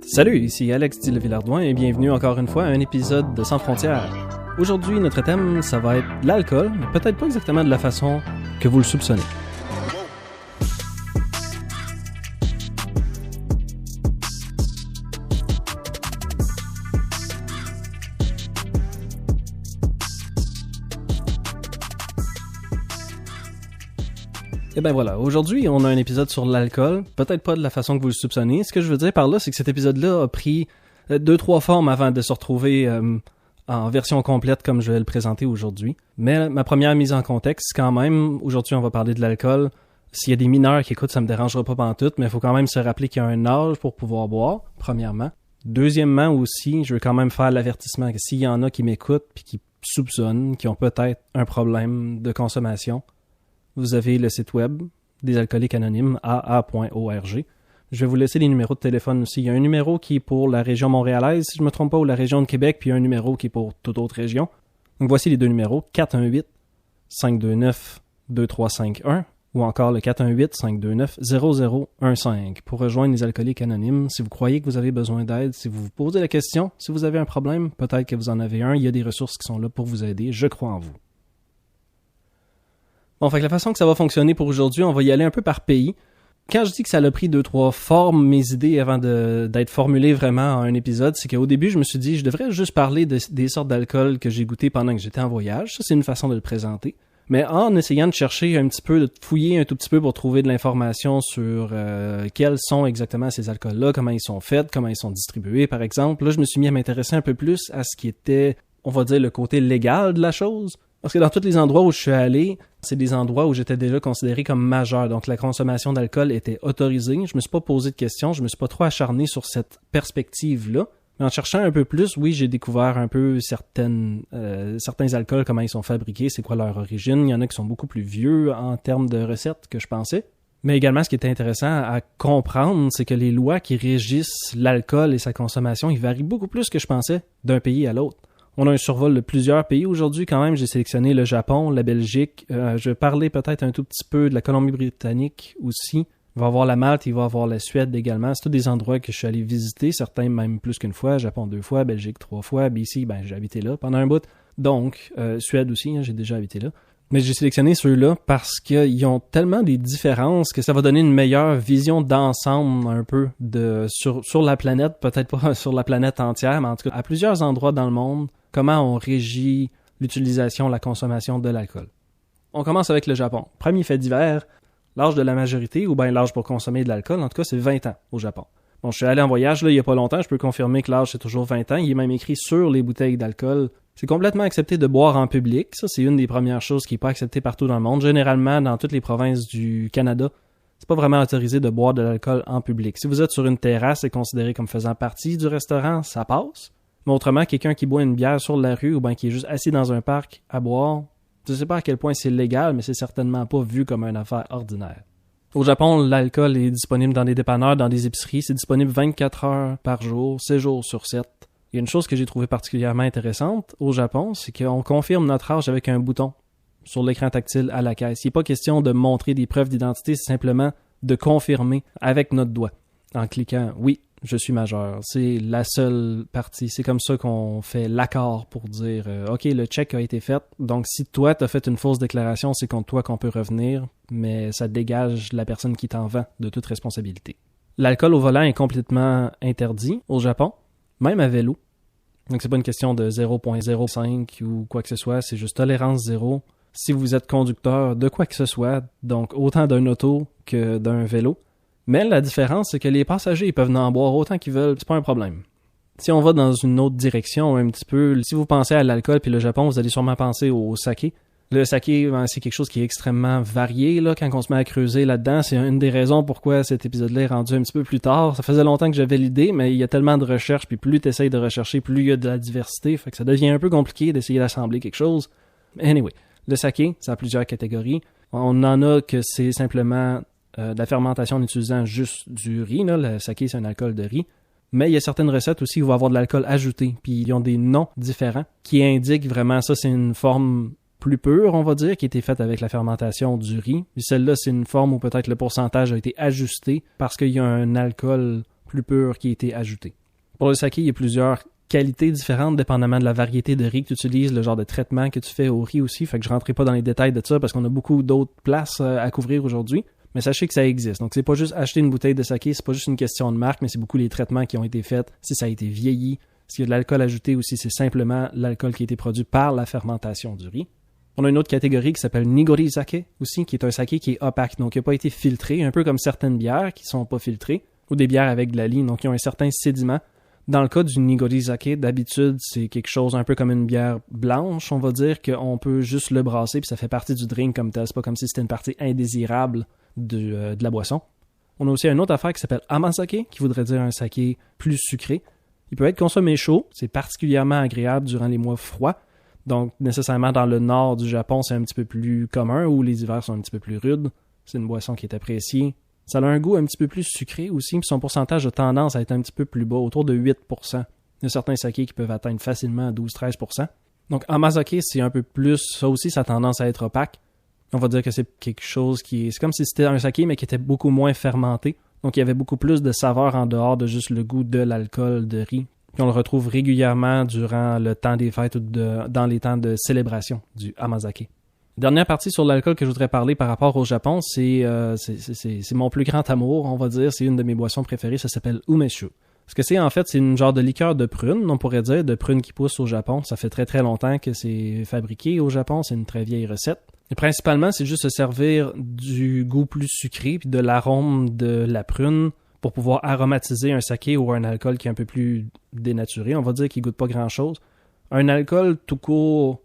Salut, ici Alex Dille-Villardouin et bienvenue encore une fois à un épisode de Sans Frontières. Aujourd'hui, notre thème, ça va être l'alcool, mais peut-être pas exactement de la façon que vous le soupçonnez. Et ben voilà, aujourd'hui on a un épisode sur l'alcool, peut-être pas de la façon que vous le soupçonnez. Ce que je veux dire par là, c'est que cet épisode-là a pris 2-3 formes avant de se retrouver en version complète comme je vais le présenter aujourd'hui. Mais ma première mise en contexte, quand même, aujourd'hui on va parler de l'alcool. S'il y a des mineurs qui écoutent, ça me dérangera pas pantoute, mais il faut quand même se rappeler qu'il y a un âge pour pouvoir boire, premièrement. Deuxièmement aussi, je veux quand même faire l'avertissement que s'il y en a qui m'écoutent puis qui soupçonnent, qui ont peut-être un problème de consommation, vous avez le site web des Alcooliques Anonymes, aa.org. Je vais vous laisser les numéros de téléphone aussi. Il y a un numéro qui est pour la région montréalaise, si je ne me trompe pas, ou la région de Québec, puis un numéro qui est pour toute autre région. Donc voici les deux numéros, 418-529-2351 ou encore le 418-529-0015 pour rejoindre les Alcooliques Anonymes. Si vous croyez que vous avez besoin d'aide, si vous vous posez la question, si vous avez un problème, peut-être que vous en avez un, il y a des ressources qui sont là pour vous aider. Je crois en vous. Bon, fait que la façon que ça va fonctionner pour aujourd'hui, on va y aller un peu par pays. Quand je dis que ça a pris 2-3 formes, mes idées, avant d'être formulées vraiment en un épisode, c'est qu'au début, je me suis dit, je devrais juste parler des sortes d'alcool que j'ai goûté pendant que j'étais en voyage. Ça, c'est une façon de le présenter. Mais en essayant de chercher un petit peu, de fouiller un tout petit peu pour trouver de l'information sur quels sont exactement ces alcools-là, comment ils sont faits, comment ils sont distribués, par exemple, là, je me suis mis à m'intéresser un peu plus à ce qui était, on va dire, le côté légal de la chose. Parce que dans tous les endroits où je suis allé, c'est des endroits où j'étais déjà considéré comme majeur. Donc la consommation d'alcool était autorisée. Je me suis pas posé de questions, je me suis pas trop acharné sur cette perspective-là. Mais en cherchant un peu plus, oui, j'ai découvert un peu certains alcools, comment ils sont fabriqués, c'est quoi leur origine. Il y en a qui sont beaucoup plus vieux en termes de recettes que je pensais. Mais également, ce qui était intéressant à comprendre, c'est que les lois qui régissent l'alcool et sa consommation, ils varient beaucoup plus que je pensais d'un pays à l'autre. On a un survol de plusieurs pays aujourd'hui quand même. J'ai sélectionné le Japon, la Belgique. Je vais parler peut-être un tout petit peu de la Colombie-Britannique aussi. Il va y avoir la Malte, il va y avoir la Suède également. C'est tous des endroits que je suis allé visiter, certains même plus qu'une fois. Japon 2 fois, Belgique 3 fois, BC, j'ai habité là pendant un bout. Donc, Suède aussi, j'ai déjà habité là. Mais j'ai sélectionné ceux-là parce qu'ils ont tellement des différences que ça va donner une meilleure vision d'ensemble un peu sur la planète, peut-être pas sur la planète entière, mais en tout cas à plusieurs endroits dans le monde, comment on régit l'utilisation, la consommation de l'alcool. On commence avec le Japon. Premier fait divers, l'âge de la majorité, ou bien l'âge pour consommer de l'alcool, en tout cas c'est 20 ans au Japon. Bon, je suis allé en voyage là il y a pas longtemps, je peux confirmer que l'âge c'est toujours 20 ans, il est même écrit sur les bouteilles d'alcool. C'est complètement accepté de boire en public, ça c'est une des premières choses qui n'est pas acceptée partout dans le monde. Généralement, dans toutes les provinces du Canada, c'est pas vraiment autorisé de boire de l'alcool en public. Si vous êtes sur une terrasse et considéré comme faisant partie du restaurant, ça passe. Mais autrement, quelqu'un qui boit une bière sur la rue ou bien qui est juste assis dans un parc à boire, je sais pas à quel point c'est légal, mais c'est certainement pas vu comme une affaire ordinaire. Au Japon, l'alcool est disponible dans des dépanneurs, dans des épiceries. C'est disponible 24 heures par jour, 7 jours sur 7. Il y a une chose que j'ai trouvée particulièrement intéressante au Japon, c'est qu'on confirme notre âge avec un bouton sur l'écran tactile à la caisse. Il n'est pas question de montrer des preuves d'identité, c'est simplement de confirmer avec notre doigt en cliquant « Oui, je suis majeur ». C'est la seule partie. C'est comme ça qu'on fait l'accord pour dire « OK, le check a été fait. Donc, si toi, tu as fait une fausse déclaration, c'est contre toi qu'on peut revenir, mais ça dégage la personne qui t'en vend de toute responsabilité. » L'alcool au volant est complètement interdit au Japon, même à vélo. Donc, c'est pas une question de 0.05 ou quoi que ce soit, c'est juste tolérance zéro. Si vous êtes conducteur de quoi que ce soit, donc autant d'un auto que d'un vélo. Mais la différence, c'est que les passagers ils peuvent en boire autant qu'ils veulent, c'est pas un problème. Si on va dans une autre direction un petit peu, si vous pensez à l'alcool puis le Japon, vous allez sûrement penser au saké. Le saké, c'est quelque chose qui est extrêmement varié là, quand on se met à creuser là-dedans. C'est une des raisons pourquoi cet épisode-là est rendu un petit peu plus tard. Ça faisait longtemps que j'avais l'idée, mais il y a tellement de recherches, puis plus tu essayes de rechercher, plus il y a de la diversité. Fait que ça devient un peu compliqué d'essayer d'assembler quelque chose. Anyway, le saké, ça a plusieurs catégories. On en a que c'est simplement de la fermentation en utilisant juste du riz. Là. Le saké, c'est un alcool de riz. Mais il y a certaines recettes aussi où il va y avoir de l'alcool ajouté, puis ils ont des noms différents qui indiquent vraiment ça, c'est une forme plus pure, on va dire, qui a été faite avec la fermentation du riz. Puis celle-là, c'est une forme où peut-être le pourcentage a été ajusté parce qu'il y a un alcool plus pur qui a été ajouté. Pour le saké, il y a plusieurs qualités différentes dépendamment de la variété de riz que tu utilises, le genre de traitement que tu fais au riz aussi, fait que je rentrerai pas dans les détails de ça parce qu'on a beaucoup d'autres places à couvrir aujourd'hui, mais sachez que ça existe. Donc c'est pas juste acheter une bouteille de saké, c'est pas juste une question de marque, mais c'est beaucoup les traitements qui ont été faits, si ça a été vieilli, s'il y a de l'alcool ajouté ou si c'est simplement l'alcool qui a été produit par la fermentation du riz. On a une autre catégorie qui s'appelle Nigori Sake aussi, qui est un saké qui est opaque, donc qui n'a pas été filtré, un peu comme certaines bières qui sont pas filtrées, ou des bières avec de la ligne, donc qui ont un certain sédiment. Dans le cas du Nigori Sake, d'habitude, c'est quelque chose un peu comme une bière blanche, on va dire, qu'on peut juste le brasser, puis ça fait partie du drink comme tel, c'est pas comme si c'était une partie indésirable de la boisson. On a aussi une autre affaire qui s'appelle Amazake, qui voudrait dire un saké plus sucré. Il peut être consommé chaud, c'est particulièrement agréable durant les mois froids, donc nécessairement dans le nord du Japon, c'est un petit peu plus commun, où les hivers sont un petit peu plus rudes. C'est une boisson qui est appréciée. Ça a un goût un petit peu plus sucré aussi, puis son pourcentage a tendance à être un petit peu plus bas, autour de 8%. Il y a certains sakés qui peuvent atteindre facilement 12-13%. Donc Amazake, c'est un peu plus, ça aussi, ça a tendance à être opaque. On va dire que c'est quelque chose qui est... C'est comme si c'était un saké, mais qui était beaucoup moins fermenté. Donc il y avait beaucoup plus de saveur en dehors de juste le goût de l'alcool de riz. Puis on le retrouve régulièrement durant le temps des fêtes ou dans les temps de célébration du Amazake. Dernière partie sur l'alcool que je voudrais parler par rapport au Japon, c'est mon plus grand amour, on va dire. C'est une de mes boissons préférées, ça s'appelle umeshu. Ce que c'est, en fait, c'est une genre de liqueur de prune, on pourrait dire, de prune qui pousse au Japon. Ça fait très très longtemps que c'est fabriqué au Japon, c'est une très vieille recette. Et principalement, c'est juste se servir du goût plus sucré puis de l'arôme de la prune pour pouvoir aromatiser un saké ou un alcool qui est un peu plus dénaturé. On va dire qu'il goûte pas grand-chose. Un alcool tout court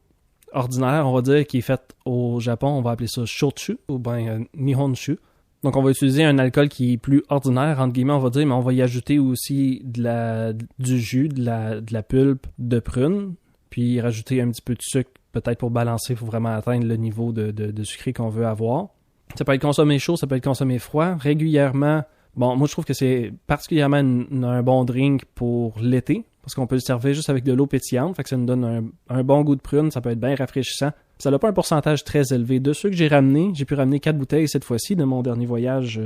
ordinaire, on va dire, qui est fait au Japon, on va appeler ça shochu ou bien nihonshu. Donc on va utiliser un alcool qui est plus ordinaire, entre guillemets, on va dire, mais on va y ajouter aussi du jus, de la pulpe de prune, puis rajouter un petit peu de sucre, peut-être pour balancer, il faut vraiment atteindre le niveau de sucré qu'on veut avoir. Ça peut être consommé chaud, ça peut être consommé froid. Régulièrement, bon, moi je trouve que c'est particulièrement un bon drink pour l'été, parce qu'on peut le servir juste avec de l'eau pétillante, fait que ça nous donne un bon goût de prune, ça peut être bien rafraîchissant. Ça n'a pas un pourcentage très élevé. De ceux que j'ai ramenés, j'ai pu ramener 4 bouteilles cette fois-ci de mon dernier voyage.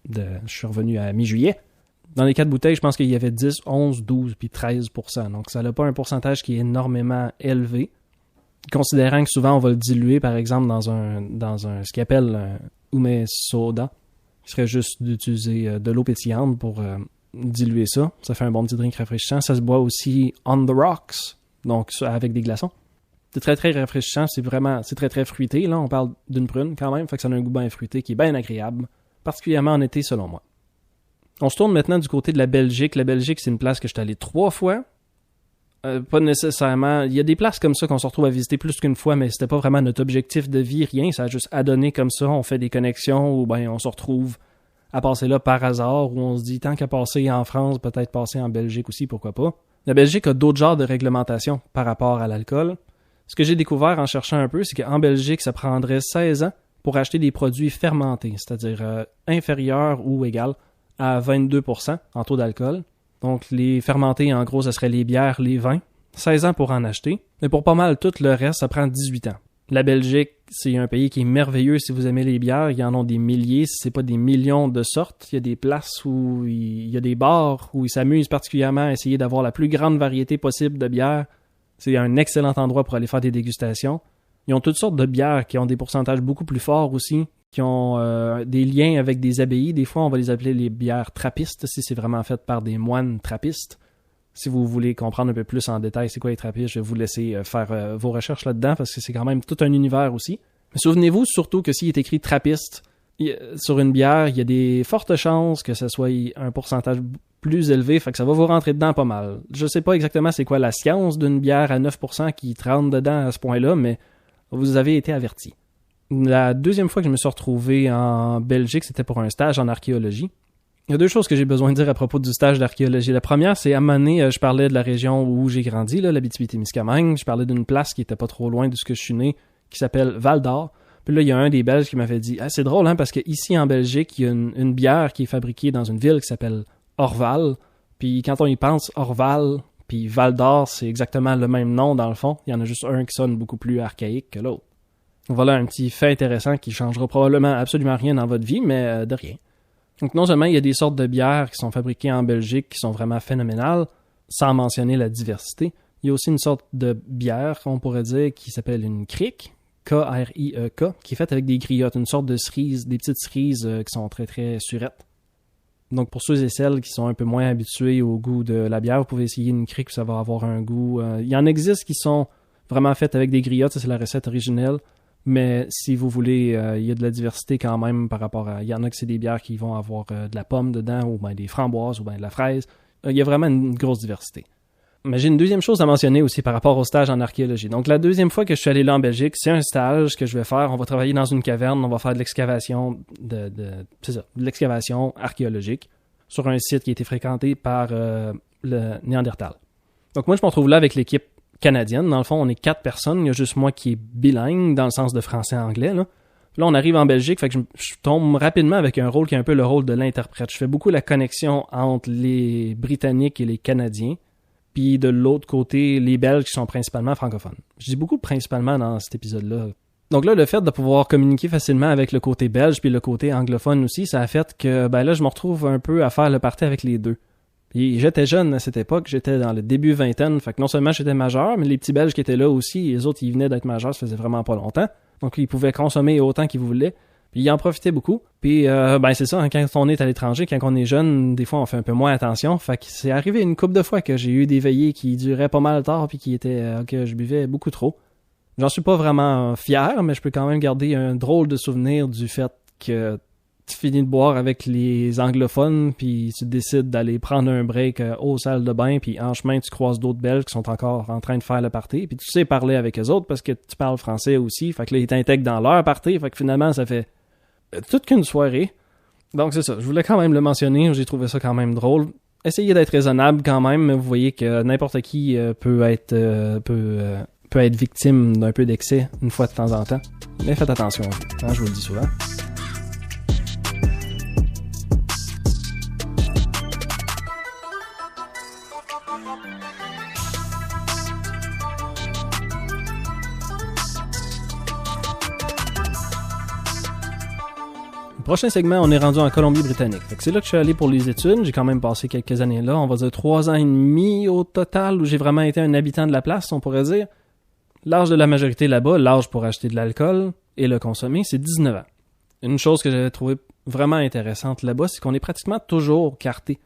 Je suis revenu à mi-juillet. Dans les 4 bouteilles, je pense qu'il y avait 10, 11, 12 puis 13%. Donc ça n'a pas un pourcentage qui est énormément élevé. Considérant que souvent on va le diluer, par exemple, dans un ce qu'ils appelle un ume soda, qui serait juste d'utiliser de l'eau pétillante pour diluer ça. Ça fait un bon petit drink rafraîchissant. Ça se boit aussi on the rocks, donc avec des glaçons. C'est très très rafraîchissant, c'est très très fruité. Là, on parle d'une prune quand même, fait que ça a un goût bien fruité qui est bien agréable, particulièrement en été selon moi. On se tourne maintenant du côté de la Belgique. La Belgique, c'est une place que je suis allé 3 fois. Pas nécessairement. Il y a des places comme ça qu'on se retrouve à visiter plus qu'une fois, mais c'était pas vraiment notre objectif de vie, rien. Ça a juste adonné comme ça. On fait des connexions ou ben on se retrouve à passer là par hasard, où on se dit tant qu'à passer en France, peut-être passer en Belgique aussi, pourquoi pas. La Belgique a d'autres genres de réglementations par rapport à l'alcool. Ce que j'ai découvert en cherchant un peu, c'est qu'en Belgique, ça prendrait 16 ans pour acheter des produits fermentés, c'est-à-dire inférieurs ou égal à 22% en taux d'alcool. Donc, les fermentés, en gros, ça serait les bières, les vins. 16 ans pour en acheter. Mais pour pas mal tout le reste, ça prend 18 ans. La Belgique, c'est un pays qui est merveilleux si vous aimez les bières. Il y en a des milliers, si c'est pas des millions de sortes. Il y a des places où il y a des bars où ils s'amusent particulièrement à essayer d'avoir la plus grande variété possible de bières. C'est un excellent endroit pour aller faire des dégustations. Ils ont toutes sortes de bières qui ont des pourcentages beaucoup plus forts aussi, qui ont des liens avec des abbayes. Des fois, on va les appeler les bières trappistes, si c'est vraiment fait par des moines trappistes. Si vous voulez comprendre un peu plus en détail c'est quoi les trappistes, je vais vous laisser faire vos recherches là-dedans, parce que c'est quand même tout un univers aussi. Mais souvenez-vous surtout que s'il est écrit trappiste sur une bière, il y a des fortes chances que ce soit un pourcentage plus élevé, fait que ça va vous rentrer dedans pas mal. Je sais pas exactement c'est quoi la science d'une bière à 9% qui te rentre dedans à ce point-là, mais vous avez été avertis. La deuxième fois que je me suis retrouvé en Belgique, c'était pour un stage en archéologie. Il y a 2 choses que j'ai besoin de dire à propos du stage d'archéologie. La première, c'est à un moment donné, je parlais de la région où j'ai grandi, là, l'Abitibi-Témiscamingue. Je parlais d'une place qui était pas trop loin de ce que je suis né, qui s'appelle Val-d'Or. Puis là, il y a un des Belges qui m'avait dit « Ah, c'est drôle, hein, parce qu'ici en Belgique, il y a une bière qui est fabriquée dans une ville qui s'appelle Orval. Puis quand on y pense, Orval, puis Val-d'Or, c'est exactement le même nom dans le fond. Il y en a juste un qui sonne beaucoup plus archaïque que l'autre. Voilà un petit fait intéressant qui changera probablement absolument rien dans votre vie, mais de rien. Donc non seulement il y a des sortes de bières qui sont fabriquées en Belgique qui sont vraiment phénoménales, sans mentionner la diversité, il y a aussi une sorte de bière, on pourrait dire, qui s'appelle une crique, K-R-I-E-K, qui est faite avec des griottes, une sorte de cerise, des petites cerises qui sont très très surettes. Donc pour ceux et celles qui sont un peu moins habitués au goût de la bière, vous pouvez essayer une crique, ça va avoir un goût... il y en existe qui sont vraiment faites avec des griottes, ça c'est la recette originelle. Mais si vous voulez, il y a de la diversité quand même par rapport à... Il y en a que c'est des bières qui vont avoir de la pomme dedans, ou bien des framboises, ou bien de la fraise. Il y a vraiment une grosse diversité. Mais j'ai une deuxième chose à mentionner aussi par rapport au stage en archéologie. Donc la deuxième fois que je suis allé là en Belgique, c'est un stage que je vais faire. On va travailler dans une caverne, on va faire de l'excavation, c'est ça, de l'excavation archéologique sur un site qui a été fréquenté par le Néandertal. Donc moi, je me retrouve là avec l'équipe canadienne. Dans le fond, on est 4 personnes. Il y a juste moi qui est bilingue dans le sens de français-anglais. Là, on arrive en Belgique, fait que je tombe rapidement avec un rôle qui est un peu le rôle de l'interprète. Je fais beaucoup la connexion entre les Britanniques et les Canadiens, puis de l'autre côté, les Belges qui sont principalement francophones. Je dis beaucoup principalement dans cet épisode-là. Donc là, le fait de pouvoir communiquer facilement avec le côté belge puis le côté anglophone aussi, ça a fait que ben là, je me retrouve un peu à faire le party avec les deux. Puis j'étais jeune à cette époque, j'étais dans le début vingtaine, fait que non seulement j'étais majeur, mais les petits Belges qui étaient là aussi, les autres, ils venaient d'être majeurs, ça faisait vraiment pas longtemps. Donc ils pouvaient consommer autant qu'ils voulaient, puis ils en profitaient beaucoup. Puis ben c'est ça, hein, quand on est à l'étranger, quand on est jeune, des fois on fait un peu moins attention, fait que c'est arrivé une couple de fois que j'ai eu des veillées qui duraient pas mal tard puis qui étaient que je buvais beaucoup trop. J'en suis pas vraiment fier, mais je peux quand même garder un drôle de souvenir du fait que tu finis de boire avec les anglophones, puis tu décides d'aller prendre un break aux salles de bain, puis en chemin, tu croises d'autres Belges qui sont encore en train de faire le party, puis tu sais parler avec eux autres parce que tu parles français aussi, fait que là, ils t'intègrent dans leur party, fait que finalement, ça fait toute qu'une soirée. Donc c'est ça, je voulais quand même le mentionner, j'ai trouvé ça quand même drôle. Essayez d'être raisonnable quand même, mais vous voyez que n'importe qui peut être victime d'un peu d'excès une fois de temps en temps. Mais faites attention, hein, je vous le dis souvent. Prochain segment, on est rendu en Colombie-Britannique. C'est là que je suis allé pour les études. J'ai quand même passé quelques années là. On va dire 3 ans et demi au total où j'ai vraiment été un habitant de la place, on pourrait dire. L'âge de la majorité là-bas, l'âge pour acheter de l'alcool et le consommer, c'est 19 ans. Une chose que j'avais trouvé vraiment intéressante là-bas, c'est qu'on est pratiquement toujours carté.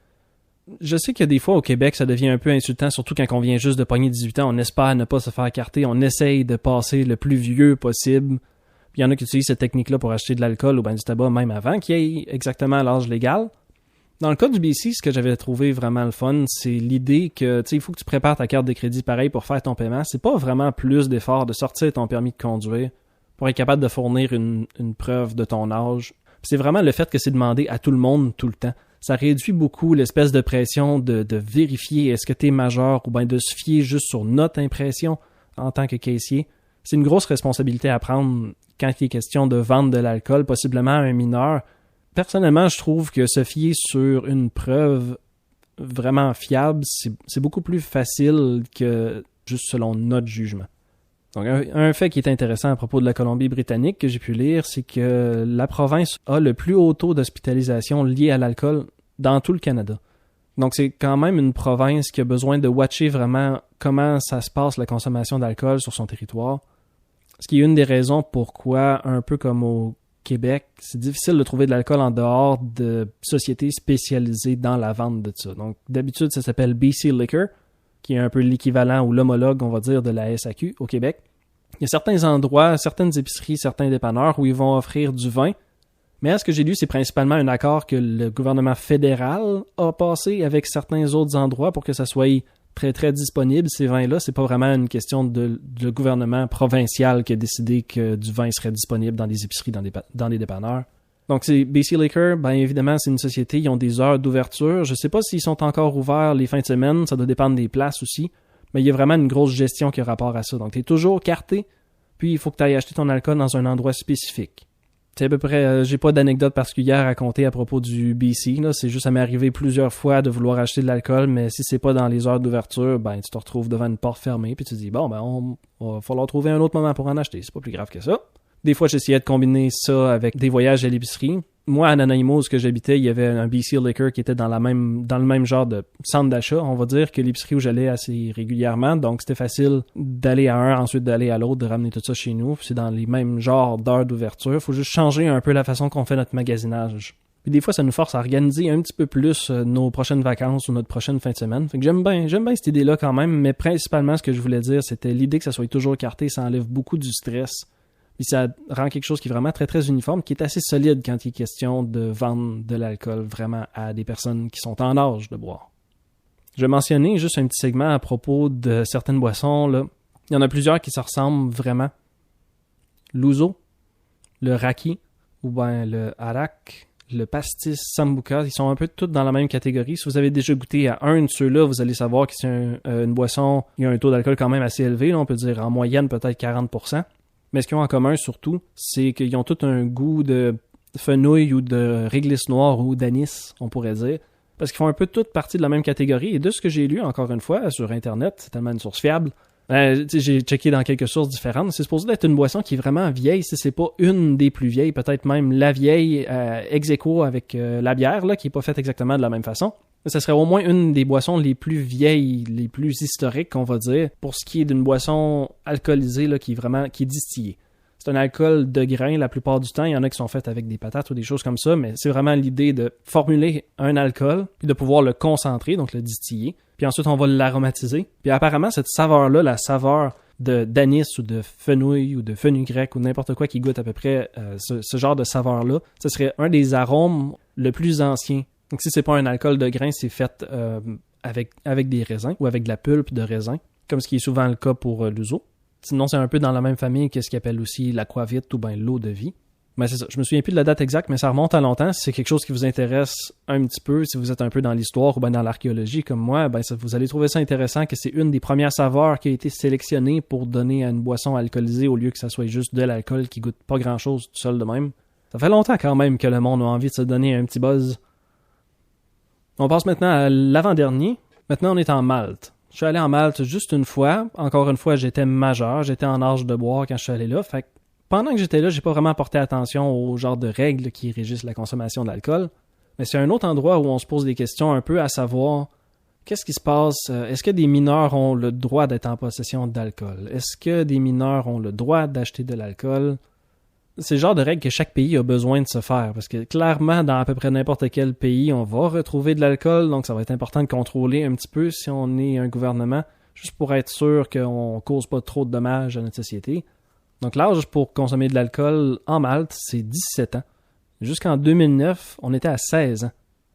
Je sais qu'il y a des fois au Québec, ça devient un peu insultant, surtout quand on vient juste de pogner 18 ans. On espère ne pas se faire carter. On essaye de passer le plus vieux possible. Il y en a qui utilisent cette technique-là pour acheter de l'alcool ou bien du tabac même avant qu'il y ait exactement l'âge légal. Dans le cas du BC, ce que j'avais trouvé vraiment le fun, c'est l'idée que il faut que tu prépares ta carte de crédit pareil pour faire ton paiement. C'est pas vraiment plus d'effort de sortir ton permis de conduire pour être capable de fournir une preuve de ton âge. Puis c'est vraiment le fait que c'est demandé à tout le monde tout le temps. Ça réduit beaucoup l'espèce de pression de vérifier est-ce que tu es majeur ou bien de se fier juste sur notre impression en tant que caissier. C'est une grosse responsabilité à prendre quand il est question de vendre de l'alcool, possiblement à un mineur. Personnellement, je trouve que se fier sur une preuve vraiment fiable, c'est beaucoup plus facile que juste selon notre jugement. Donc, un fait qui est intéressant à propos de la Colombie-Britannique que j'ai pu lire, c'est que la province a le plus haut taux d'hospitalisation lié à l'alcool dans tout le Canada. Donc, c'est quand même une province qui a besoin de watcher vraiment comment ça se passe la consommation d'alcool sur son territoire. Ce qui est une des raisons pourquoi, un peu comme au Québec, c'est difficile de trouver de l'alcool en dehors de sociétés spécialisées dans la vente de ça. Donc, d'habitude, ça s'appelle BC Liquor, qui est un peu l'équivalent ou l'homologue, on va dire, de la SAQ au Québec. Il y a certains endroits, certaines épiceries, certains dépanneurs où ils vont offrir du vin. Mais à ce que j'ai lu, c'est principalement un accord que le gouvernement fédéral a passé avec certains autres endroits pour que ça soit très, très disponible, ces vins-là. C'est pas vraiment une question de gouvernement provincial qui a décidé que du vin serait disponible dans des épiceries, dans des dépanneurs. Donc, c'est BC Liquor, bien évidemment, c'est une société, ils ont des heures d'ouverture. Je sais pas s'ils sont encore ouverts les fins de semaine, ça doit dépendre des places aussi. Mais il y a vraiment une grosse gestion qui a rapport à ça. Donc, tu es toujours carté, puis il faut que tu ailles acheter ton alcool dans un endroit spécifique. C'est à peu près, j'ai pas d'anecdote particulière à raconter à propos du BC, là. C'est juste, ça m'est arrivé plusieurs fois de vouloir acheter de l'alcool, mais si c'est pas dans les heures d'ouverture, ben, tu te retrouves devant une porte fermée, puis tu te dis, bon, ben, on va falloir trouver un autre moment pour en acheter. C'est pas plus grave que ça. Des fois, j'essayais de combiner ça avec des voyages à l'épicerie. Moi, à Nanaimo, où j'habitais, il y avait un BC Liquor qui était dans le même genre de centre d'achat, on va dire, que l'épicerie où j'allais assez régulièrement. Donc, c'était facile d'aller à un, ensuite d'aller à l'autre, de ramener tout ça chez nous. Puis c'est dans les mêmes genres d'heures d'ouverture. Faut juste changer un peu la façon qu'on fait notre magasinage. Puis des fois, ça nous force à organiser un petit peu plus nos prochaines vacances ou notre prochaine fin de semaine. Fait que j'aime bien cette idée-là quand même, mais principalement, ce que je voulais dire, c'était l'idée que ça soit toujours écarté, ça enlève beaucoup du stress. Puis ça rend quelque chose qui est vraiment très, très uniforme, qui est assez solide quand il est question de vendre de l'alcool vraiment à des personnes qui sont en âge de boire. Je vais mentionner juste un petit segment à propos de certaines boissons, là. Il y en a plusieurs qui se ressemblent vraiment. L'ouzo, le raki, ou bien le arak, le pastis sambuca, ils sont un peu tous dans la même catégorie. Si vous avez déjà goûté à un de ceux-là, vous allez savoir que c'est une boisson, il y a un taux d'alcool quand même assez élevé, là, on peut dire en moyenne peut-être 40%. Mais ce qu'ils ont en commun surtout, c'est qu'ils ont tous un goût de fenouil ou de réglisse noire ou d'anis, on pourrait dire. Parce qu'ils font un peu toutes partie de la même catégorie. Et de ce que j'ai lu, encore une fois, sur Internet, c'est tellement une source fiable. J'ai checké dans quelques sources différentes. C'est supposé être une boisson qui est vraiment vieille. Si c'est pas une des plus vieilles, peut-être même la vieille ex aequo avec la bière, là, qui est pas faite exactement de la même façon. Ça serait au moins une des boissons les plus vieilles, les plus historiques, on va dire, pour ce qui est d'une boisson alcoolisée là, qui est distillée. C'est un alcool de grain la plupart du temps. Il y en a qui sont faites avec des patates ou des choses comme ça, mais c'est vraiment l'idée de formuler un alcool, puis de pouvoir le concentrer, donc le distiller. Puis ensuite, on va l'aromatiser. Puis apparemment, cette saveur-là, la saveur d'anis ou de fenouil ou de fenugrec ou n'importe quoi qui goûte à peu près ce genre de saveur-là, ce serait un des arômes le plus anciens. Donc si c'est pas un alcool de grain, c'est fait avec des raisins ou avec de la pulpe de raisin, comme ce qui est souvent le cas pour l'ouzo. Sinon, c'est un peu dans la même famille que ce qu'ils appellent aussi l'aquavit ou bien l'eau de vie. Mais c'est ça, je me souviens plus de la date exacte, mais ça remonte à longtemps. Si c'est quelque chose qui vous intéresse un petit peu, si vous êtes un peu dans l'histoire ou bien dans l'archéologie comme moi, ben vous allez trouver ça intéressant que c'est une des premières saveurs qui a été sélectionnée pour donner à une boisson alcoolisée au lieu que ça soit juste de l'alcool qui goûte pas grand-chose tout seul de même. Ça fait longtemps quand même que le monde a envie de se donner un petit buzz. On passe maintenant à l'avant-dernier. Maintenant, on est en Malte. Je suis allé en Malte juste une fois. Encore une fois, j'étais majeur. J'étais en âge de boire quand je suis allé là. Fait que pendant que j'étais là, j'ai pas vraiment porté attention au genre de règles qui régissent la consommation de l'alcool. Mais c'est un autre endroit où on se pose des questions un peu à savoir qu'est-ce qui se passe? Est-ce que des mineurs ont le droit d'être en possession d'alcool? Est-ce que des mineurs ont le droit d'acheter de l'alcool? C'est le genre de règles que chaque pays a besoin de se faire, parce que clairement, dans à peu près n'importe quel pays, on va retrouver de l'alcool, donc ça va être important de contrôler un petit peu si on est un gouvernement, juste pour être sûr qu'on cause pas trop de dommages à notre société. Donc l'âge pour consommer de l'alcool en Malte, c'est 17 ans. Jusqu'en 2009, on était à 16 ans.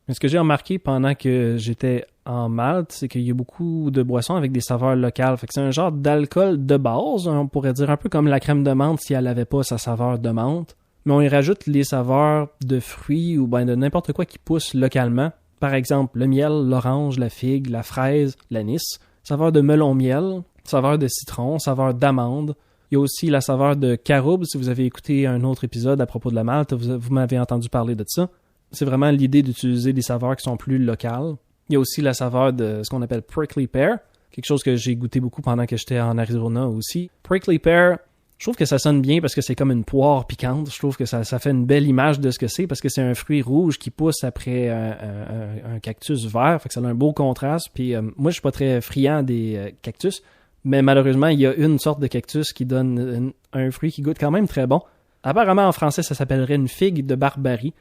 Mais ce que j'ai remarqué pendant que j'étais en Malte, c'est qu'il y a beaucoup de boissons avec des saveurs locales. Fait que c'est un genre d'alcool de base, on pourrait dire un peu comme la crème de menthe si elle n'avait pas sa saveur de menthe. Mais on y rajoute les saveurs de fruits ou ben de n'importe quoi qui pousse localement. Par exemple, le miel, l'orange, la figue, la fraise, l'anis. Saveur de melon-miel, saveur de citron, saveur d'amande. Il y a aussi la saveur de caroube. Si vous avez écouté un autre épisode à propos de la Malte, vous m'avez entendu parler de ça. C'est vraiment l'idée d'utiliser des saveurs qui sont plus locales. Il y a aussi la saveur de ce qu'on appelle prickly pear, quelque chose que j'ai goûté beaucoup pendant que j'étais en Arizona aussi. Prickly pear, je trouve que ça sonne bien parce que c'est comme une poire piquante. Je trouve que ça fait une belle image de ce que c'est parce que c'est un fruit rouge qui pousse après un cactus vert. Fait que ça a un beau contraste. Puis moi, je suis pas très friand des cactus, mais malheureusement, il y a une sorte de cactus qui donne un fruit qui goûte quand même très bon. Apparemment, en français, ça s'appellerait une figue de Barbarie.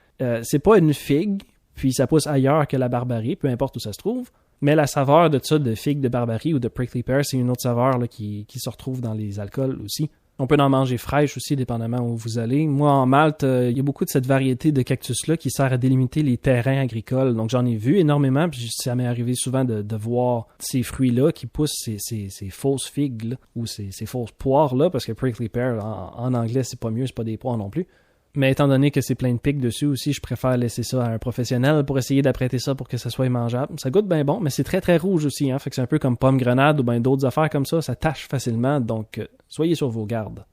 C'est pas une figue, puis ça pousse ailleurs que la Barbarie, peu importe où ça se trouve. Mais la saveur de ça, de figue de Barbarie ou de prickly pear, c'est une autre saveur là, qui se retrouve dans les alcools aussi. On peut en manger fraîche aussi, dépendamment où vous allez. Moi, en Malte, il y a beaucoup de cette variété de cactus-là qui sert à délimiter les terrains agricoles. Donc, j'en ai vu énormément, puis ça m'est arrivé souvent de voir ces fruits-là qui poussent ces fausses figues, là, ou ces fausses poires-là, parce que prickly pear, en anglais, c'est pas mieux, c'est pas des poires non plus. Mais étant donné que c'est plein de pics dessus aussi, je préfère laisser ça à un professionnel pour essayer d'apprêter ça pour que ça soit mangeable. Ça goûte bien bon, mais c'est très très rouge aussi, hein. Fait que c'est un peu comme pomme grenade ou bien d'autres affaires comme ça tache facilement, donc soyez sur vos gardes.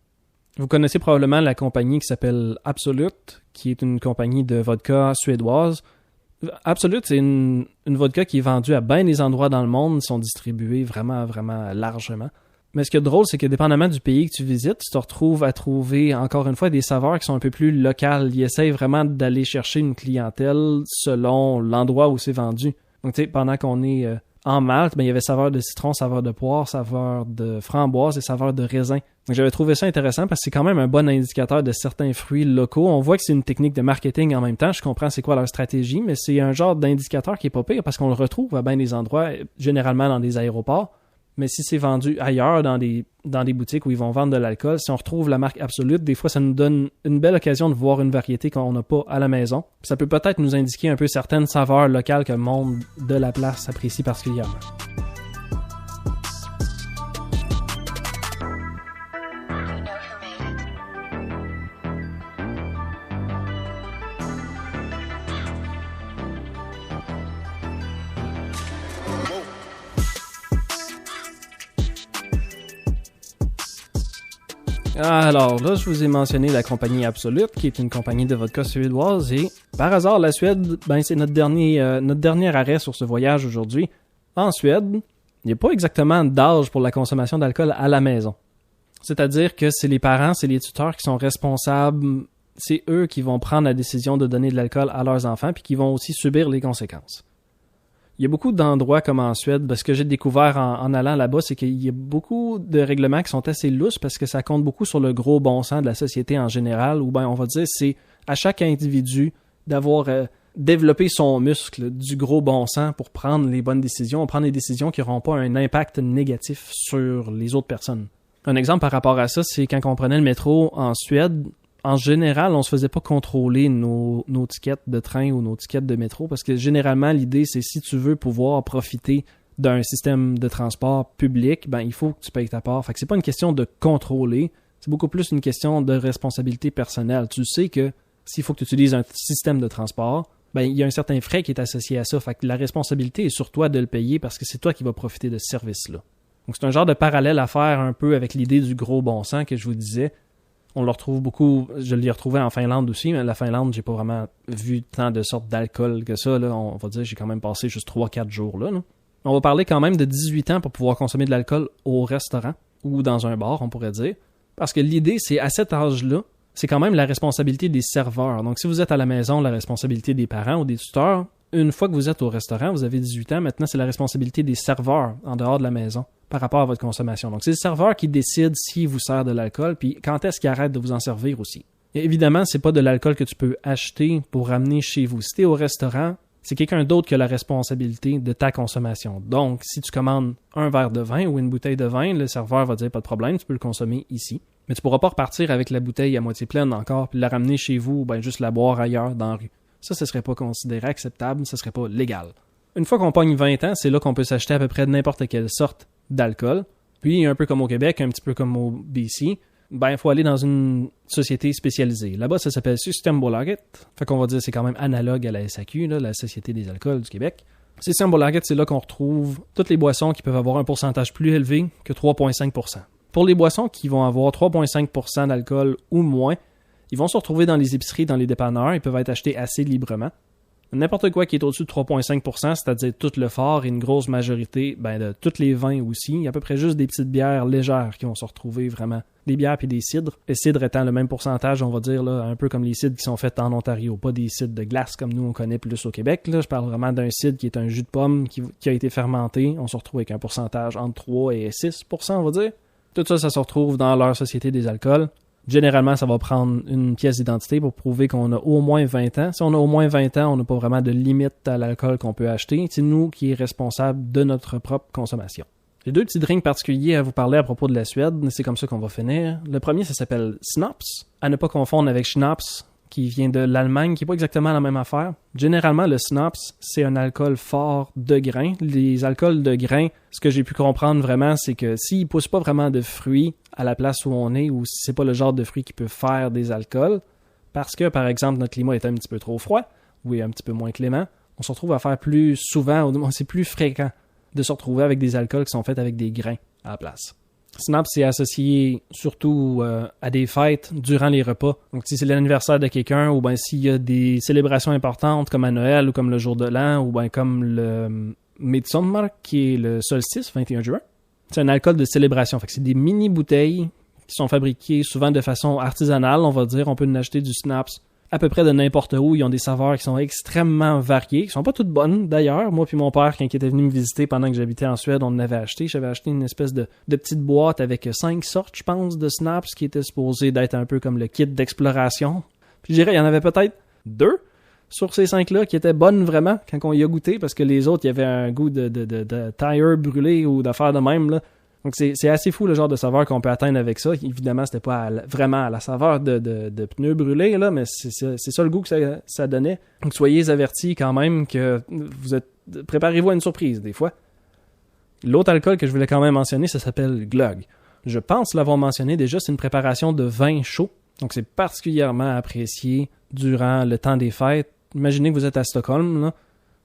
Vous connaissez probablement la compagnie qui s'appelle Absolut, qui est une compagnie de vodka suédoise. Absolut, c'est une vodka qui est vendue à bien des endroits dans le monde, ils sont distribués vraiment, vraiment largement. Mais ce qui est drôle, c'est que dépendamment du pays que tu visites, tu te retrouves à trouver, encore une fois, des saveurs qui sont un peu plus locales. Ils essayent vraiment d'aller chercher une clientèle selon l'endroit où c'est vendu. Donc, tu sais, pendant qu'on est en Malte, il y avait saveur de citron, saveur de poire, saveur de framboise et saveur de raisin. Donc, j'avais trouvé ça intéressant parce que c'est quand même un bon indicateur de certains fruits locaux. On voit que c'est une technique de marketing en même temps. Je comprends c'est quoi leur stratégie, mais c'est un genre d'indicateur qui est pas pire parce qu'on le retrouve à bien des endroits, généralement dans des aéroports. Mais si c'est vendu ailleurs, dans des boutiques où ils vont vendre de l'alcool, si on retrouve la marque Absolut, des fois, ça nous donne une belle occasion de voir une variété qu'on n'a pas à la maison. Puis ça peut peut-être nous indiquer un peu certaines saveurs locales que le monde de la place apprécie particulièrement. Alors là, je vous ai mentionné la compagnie Absolut, qui est une compagnie de vodka suédoise, et par hasard, la Suède, c'est notre dernier arrêt sur ce voyage aujourd'hui. En Suède, il n'y a pas exactement d'âge pour la consommation d'alcool à la maison. C'est-à-dire que c'est les parents, c'est les tuteurs qui sont responsables, c'est eux qui vont prendre la décision de donner de l'alcool à leurs enfants, puis qui vont aussi subir les conséquences. Il y a beaucoup d'endroits comme en Suède, ce que j'ai découvert en allant là-bas, c'est qu'il y a beaucoup de règlements qui sont assez lousses parce que ça compte beaucoup sur le gros bon sens de la société en général, ou on va dire c'est à chaque individu d'avoir développé son muscle du gros bon sens pour prendre les bonnes décisions, prendre des décisions qui n'auront pas un impact négatif sur les autres personnes. Un exemple par rapport à ça, c'est quand on prenait le métro en Suède. En général, on se faisait pas contrôler nos tickets de train ou nos tickets de métro parce que généralement, l'idée, c'est si tu veux pouvoir profiter d'un système de transport public, il faut que tu payes ta part. Fait que c'est pas une question de contrôler, c'est beaucoup plus une question de responsabilité personnelle. Tu sais que s'il faut que tu utilises un système de transport, il y a un certain frais qui est associé à ça. Fait que la responsabilité est sur toi de le payer parce que c'est toi qui vas profiter de ce service-là. Donc c'est un genre de parallèle à faire un peu avec l'idée du gros bon sens que je vous disais. On le retrouve beaucoup, je l'ai retrouvé en Finlande aussi, mais la Finlande, j'ai pas vraiment vu tant de sortes d'alcool que ça. Là. On va dire j'ai quand même passé juste 3-4 jours là. On va parler quand même de 18 ans pour pouvoir consommer de l'alcool au restaurant ou dans un bar, on pourrait dire. Parce que l'idée, c'est à cet âge-là, c'est quand même la responsabilité des serveurs. Donc si vous êtes à la maison, la responsabilité des parents ou des tuteurs. Une fois que vous êtes au restaurant, vous avez 18 ans, maintenant c'est la responsabilité des serveurs en dehors de la maison par rapport à votre consommation. Donc c'est le serveur qui décide s'il vous sert de l'alcool, puis quand est-ce qu'il arrête de vous en servir aussi. Et évidemment, c'est pas de l'alcool que tu peux acheter pour ramener chez vous. Si tu es au restaurant, c'est quelqu'un d'autre qui a la responsabilité de ta consommation. Donc, si tu commandes un verre de vin ou une bouteille de vin, le serveur va dire pas de problème, tu peux le consommer ici. Mais tu pourras pas repartir avec la bouteille à moitié pleine encore, puis la ramener chez vous ou juste la boire ailleurs dans la rue. Ça, ce serait pas considéré acceptable, ce serait pas légal. Une fois qu'on pogne 20 ans, c'est là qu'on peut s'acheter à peu près n'importe quelle sorte d'alcool. Puis, un peu comme au Québec, un petit peu comme au BC, il faut aller dans une société spécialisée. Là-bas, ça s'appelle Systembolaget. Fait qu'on va dire c'est quand même analogue à la SAQ, là, la Société des alcools du Québec. Systembolaget, c'est là qu'on retrouve toutes les boissons qui peuvent avoir un pourcentage plus élevé que 3,5%. Pour les boissons qui vont avoir 3,5% d'alcool ou moins, ils vont se retrouver dans les épiceries, dans les dépanneurs, ils peuvent être achetés assez librement. N'importe quoi qui est au-dessus de 3,5%, c'est-à-dire tout le fort et une grosse majorité de tous les vins aussi. Il y a à peu près juste des petites bières légères qui vont se retrouver vraiment. Des bières puis des cidres. Les cidres étant le même pourcentage, on va dire, là, un peu comme les cidres qui sont faits en Ontario. Pas des cidres de glace comme nous on connaît plus au Québec. Là. Je parle vraiment d'un cidre qui est un jus de pomme qui a été fermenté. On se retrouve avec un pourcentage entre 3 et 6%, on va dire. Tout ça, ça se retrouve dans leur Société des alcools. Généralement, ça va prendre une pièce d'identité pour prouver qu'on a au moins 20 ans. Si on a au moins 20 ans, on n'a pas vraiment de limite à l'alcool qu'on peut acheter. C'est nous qui est responsable de notre propre consommation. J'ai deux petits drinks particuliers à vous parler à propos de la Suède. C'est comme ça qu'on va finir. Le premier, ça s'appelle Snaps. À ne pas confondre avec Schnapps, qui vient de l'Allemagne, qui n'est pas exactement la même affaire. Généralement, le Snaps, c'est un alcool fort de grain. Les alcools de grain, ce que j'ai pu comprendre vraiment, c'est que s'ils ne poussent pas vraiment de fruits à la place où on est, ou si c'est pas le genre de fruits qui peut faire des alcools, parce que, par exemple, notre climat est un petit peu trop froid, ou est un petit peu moins clément, on se retrouve à faire plus souvent, c'est plus fréquent de se retrouver avec des alcools qui sont faits avec des grains à la place. Snaps, c'est associé surtout à des fêtes durant les repas. Donc, si c'est l'anniversaire de quelqu'un, ou s'il y a des célébrations importantes comme à Noël, ou comme le jour de l'an, ou comme le Midsommar, qui est le solstice, 21 juin. C'est un alcool de célébration. Fait que c'est des mini-bouteilles qui sont fabriquées souvent de façon artisanale, on va dire. On peut en acheter du Schnapps à peu près de n'importe où. Ils ont des saveurs qui sont extrêmement variées, qui sont pas toutes bonnes d'ailleurs. Moi puis mon père, quand il était venu me visiter pendant que j'habitais en Suède, on en avait acheté. J'avais acheté une espèce de petite boîte avec 5 sortes, je pense, de Schnapps qui était supposé d'être un peu comme le kit d'exploration. Puis je dirais, il y en avait peut-être 2 sur ces 5-là qui étaient bonnes vraiment quand on y a goûté, parce que les autres, il y avait un goût de tire brûlé ou d'affaires de même, là. Donc c'est assez fou le genre de saveur qu'on peut atteindre avec ça. Évidemment, c'était pas vraiment à la saveur de pneus brûlés, là, mais c'est ça le goût que ça donnait. Donc soyez avertis quand même que préparez-vous à une surprise des fois. L'autre alcool que je voulais quand même mentionner, ça s'appelle Glögg. Je pense l'avoir mentionné déjà, c'est une préparation de vin chaud. Donc c'est particulièrement apprécié durant le temps des fêtes. Imaginez que vous êtes à Stockholm, là.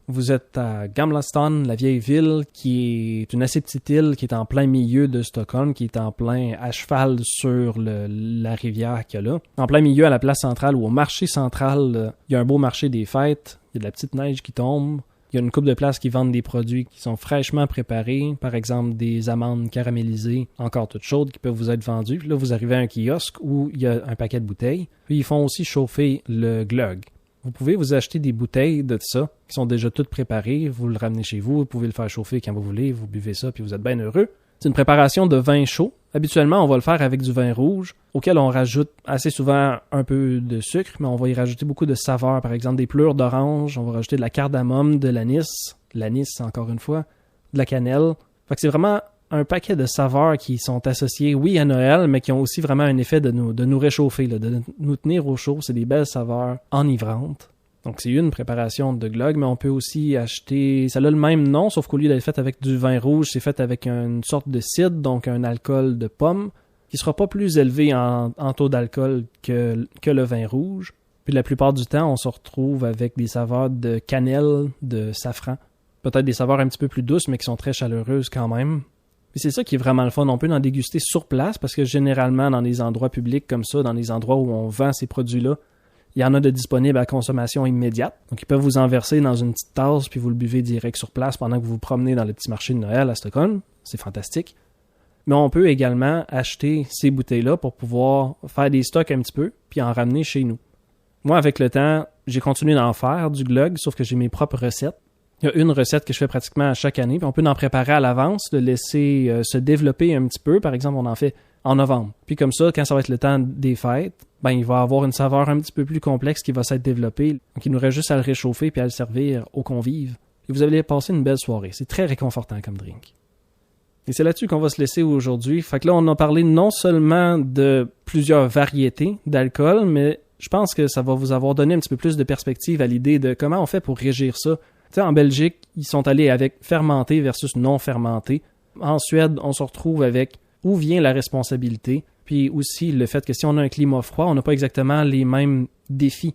Vous êtes à Gamla Stan, la vieille ville, qui est une assez petite île qui est en plein milieu de Stockholm, qui est en plein à cheval sur la rivière qu'il y a là. En plein milieu, à la place centrale ou au marché central, il y a un beau marché des fêtes, il y a de la petite neige qui tombe. Il y a une couple de places qui vendent des produits qui sont fraîchement préparés, par exemple des amandes caramélisées, encore toutes chaudes, qui peuvent vous être vendues. Puis là, vous arrivez à un kiosque où il y a un paquet de bouteilles. Puis ils font aussi chauffer le glögg. Vous pouvez vous acheter des bouteilles de ça, qui sont déjà toutes préparées, vous le ramenez chez vous, vous pouvez le faire chauffer quand vous voulez, vous buvez ça, puis vous êtes bien heureux. C'est une préparation de vin chaud. Habituellement, on va le faire avec du vin rouge, auquel on rajoute assez souvent un peu de sucre, mais on va y rajouter beaucoup de saveurs, par exemple des pelures d'orange, on va rajouter de la cardamome, de l'anis, encore une fois, de la cannelle. Fait que c'est vraiment un paquet de saveurs qui sont associées, oui, à Noël, mais qui ont aussi vraiment un effet de nous réchauffer, là, de nous tenir au chaud. C'est des belles saveurs enivrantes. Donc, c'est une préparation de glögg, mais on peut aussi acheter... Ça a le même nom, sauf qu'au lieu d'être fait avec du vin rouge, c'est fait avec une sorte de cidre, donc un alcool de pomme, qui sera pas plus élevé en taux d'alcool que le vin rouge. Puis la plupart du temps, on se retrouve avec des saveurs de cannelle, de safran. Peut-être des saveurs un petit peu plus douces, mais qui sont très chaleureuses quand même. Puis c'est ça qui est vraiment le fun. On peut en déguster sur place parce que généralement, dans des endroits publics comme ça, dans des endroits où on vend ces produits-là, il y en a de disponibles à consommation immédiate. Donc, ils peuvent vous en verser dans une petite tasse puis vous le buvez direct sur place pendant que vous vous promenez dans le petit marché de Noël à Stockholm. C'est fantastique. Mais on peut également acheter ces bouteilles-là pour pouvoir faire des stocks un petit peu puis en ramener chez nous. Moi, avec le temps, j'ai continué d'en faire du glögg, sauf que j'ai mes propres recettes. Il y a une recette que je fais pratiquement à chaque année, puis on peut en préparer à l'avance, de laisser se développer un petit peu. Par exemple, on en fait en novembre. Puis comme ça, quand ça va être le temps des fêtes, il va avoir une saveur un petit peu plus complexe qui va s'être développée. Donc il nous reste juste à le réchauffer puis à le servir aux convives. Et vous allez passer une belle soirée. C'est très réconfortant comme drink. Et c'est là-dessus qu'on va se laisser aujourd'hui. Fait que là, on a parlé non seulement de plusieurs variétés d'alcool, mais je pense que ça va vous avoir donné un petit peu plus de perspective à l'idée de comment on fait pour régir ça. Tu sais, en Belgique, ils sont allés avec fermenté versus non fermenté. En Suède, on se retrouve avec où vient la responsabilité, puis aussi le fait que si on a un climat froid, on n'a pas exactement les mêmes défis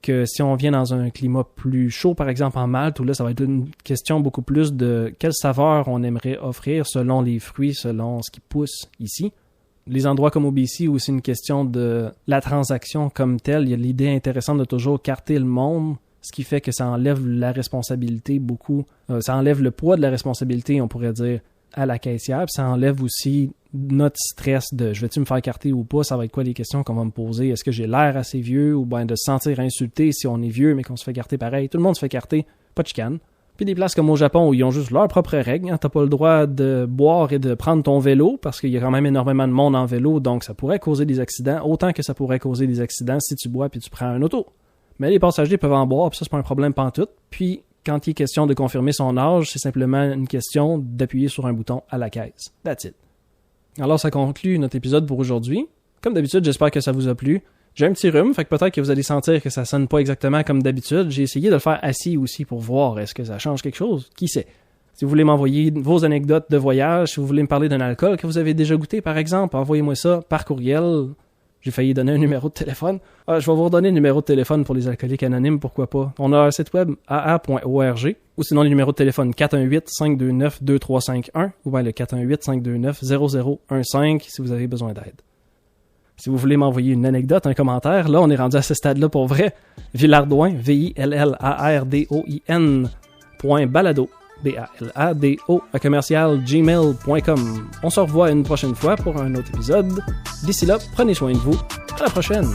que si on vient dans un climat plus chaud, par exemple en Malte, où là, ça va être une question beaucoup plus de quelle saveur on aimerait offrir selon les fruits, selon ce qui pousse ici. Les endroits comme au BC, où c'est une question de la transaction comme telle, il y a l'idée intéressante de toujours carter le monde, ce qui fait que ça enlève la responsabilité beaucoup. Ça enlève le poids de la responsabilité, on pourrait dire, à la caissière. Puis ça enlève aussi notre stress de « je vais-tu me faire carter ou pas? Ça va être quoi les questions qu'on va me poser? Est-ce que j'ai l'air assez vieux? » Ou bien de se sentir insulté si on est vieux mais qu'on se fait carter pareil. Tout le monde se fait carter, pas de chicane. Puis des places comme au Japon où ils ont juste leurs propres règles. Hein. T'as pas le droit de boire et de prendre ton vélo parce qu'il y a quand même énormément de monde en vélo, donc ça pourrait causer des accidents, autant que ça pourrait causer des accidents si tu bois puis tu prends un auto. Mais les passagers peuvent en boire, puis ça, c'est pas un problème pantoute. Puis, quand il est question de confirmer son âge, c'est simplement une question d'appuyer sur un bouton à la caisse. That's it. Alors, ça conclut notre épisode pour aujourd'hui. Comme d'habitude, j'espère que ça vous a plu. J'ai un petit rhume, fait que peut-être que vous allez sentir que ça sonne pas exactement comme d'habitude. J'ai essayé de le faire assis aussi pour voir est-ce que ça change quelque chose. Qui sait? Si vous voulez m'envoyer vos anecdotes de voyage, si vous voulez me parler d'un alcool que vous avez déjà goûté, par exemple, envoyez-moi ça par courriel. J'ai failli donner un numéro de téléphone. Je vais vous redonner le numéro de téléphone pour les alcooliques anonymes, pourquoi pas. On a un site web aa.org ou sinon le numéro de téléphone 418-529-2351 ou bien le 418-529-0015 si vous avez besoin d'aide. Si vous voulez m'envoyer une anecdote, un commentaire, là on est rendu à ce stade-là pour vrai. Villardoin, VILLARDOIN, .balado balado@gmail.com. On se revoit une prochaine fois pour un autre épisode. D'ici là, prenez soin de vous. À la prochaine!